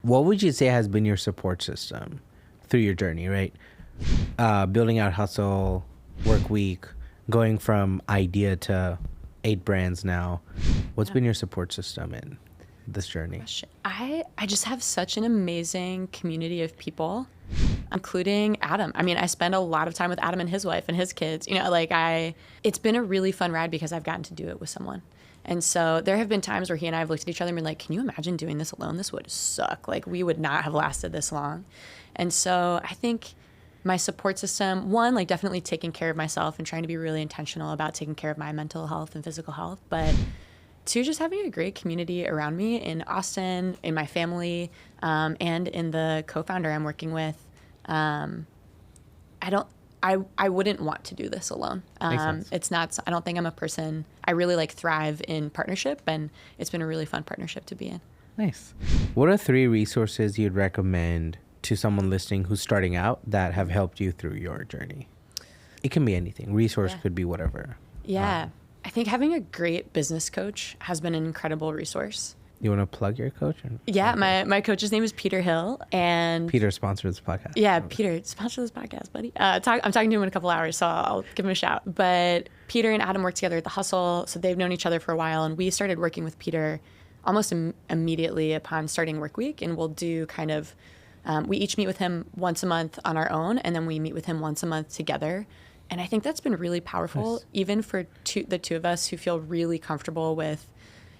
What would you say has been your support system through your journey, right? Building out Hustle, Workweek, going from idea to 8 brands now. What's been your support system in this journey? I just have such an amazing community of people, including Adam. I mean, I spend a lot of time with Adam and his wife and his kids. It's been a really fun ride because I've gotten to do it with someone. And so there have been times where he and I have looked at each other and been like, can you imagine doing this alone? This would suck. Like, we would not have lasted this long. And so I think my support system, one, like definitely taking care of myself and trying to be really intentional about taking care of my mental health and physical health. But two, just having a great community around me in Austin, in my family, and in the co-founder I'm working with. I wouldn't want to do this alone. It's not, I don't think I'm a person, I really like thrive in partnership, and it's been a really fun partnership to be in. Nice. What are 3 resources you'd recommend to someone listening who's starting out that have helped you through your journey? It can be anything. Resource could be whatever. Yeah. I think having a great business coach has been an incredible resource. You want to plug your coach? Yeah, my coach's name is Peter Hill, and Peter sponsors this podcast. Yeah, Peter, sponsor this podcast, buddy. I'm talking to him in a couple hours, so I'll give him a shout. But Peter and Adam work together at the Hustle, so they've known each other for a while, and we started working with Peter almost immediately upon starting Workweek, and we'll do kind of, we each meet with him once a month on our own, and then we meet with him once a month together. And I think that's been really powerful, nice. Even for the two of us who feel really comfortable with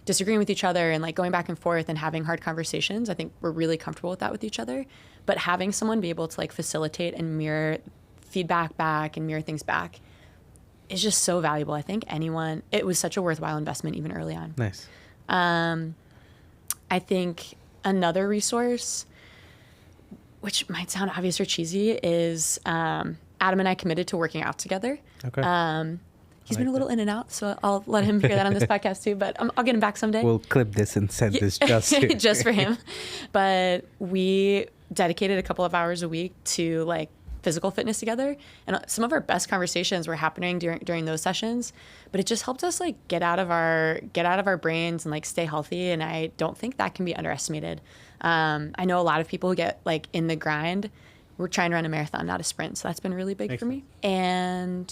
disagreeing with each other and like going back and forth and having hard conversations. I think we're really comfortable with that with each other. But having someone be able to like facilitate and mirror feedback back and mirror things back is just so valuable. I think it was such a worthwhile investment even early on. Nice. I think another resource, which might sound obvious or cheesy, is Adam and I committed to working out together. Okay. He's been a little in and out, so I'll let him hear that on this podcast too, but I'll get him back someday. We'll clip this and send this just for him. But we dedicated a couple of hours a week to like physical fitness together. And some of our best conversations were happening during those sessions, but it just helped us like get out of our brains and like stay healthy. And I don't think that can be underestimated. I know a lot of people who get like in the grind. We're trying to run a marathon, not a sprint. So that's been really big for me. And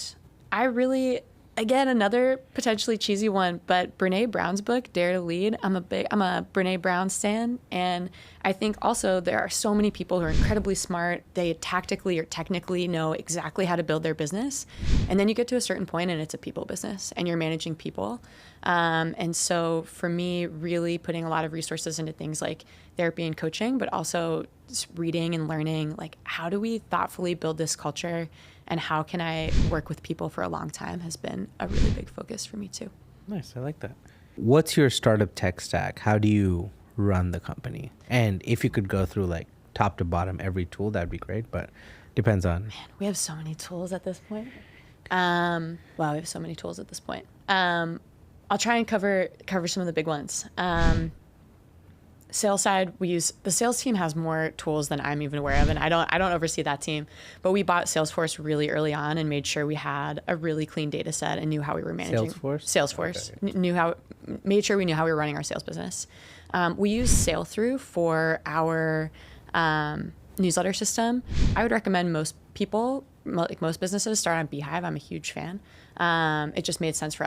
I really, again, another potentially cheesy one, but Brene Brown's book, Dare to Lead. I'm a Brene Brown stan. And I think also there are so many people who are incredibly smart. They tactically or technically know exactly how to build their business. And then you get to a certain point and it's a people business and you're managing people. And so for me, really putting a lot of resources into things like therapy and coaching, but also just reading and learning, like how do we thoughtfully build this culture and how can I work with people for a long time has been a really big focus for me too. Nice, I like that. What's your startup tech stack? How do you run the company? And if you could go through like top to bottom every tool, that'd be great, but depends on. Man, we have so many tools at this point. We have so many tools at this point. I'll try and cover some of the big ones. Sales side, the sales team has more tools than I'm even aware of, and I don't oversee that team. But we bought Salesforce really early on and made sure we had a really clean data set and knew how we were managing Salesforce. Okay. Made sure we knew how we were running our sales business. We use Sailthrough for our newsletter system. I would recommend most people, like most businesses, start on Beehive. I'm a huge fan. It just made sense for us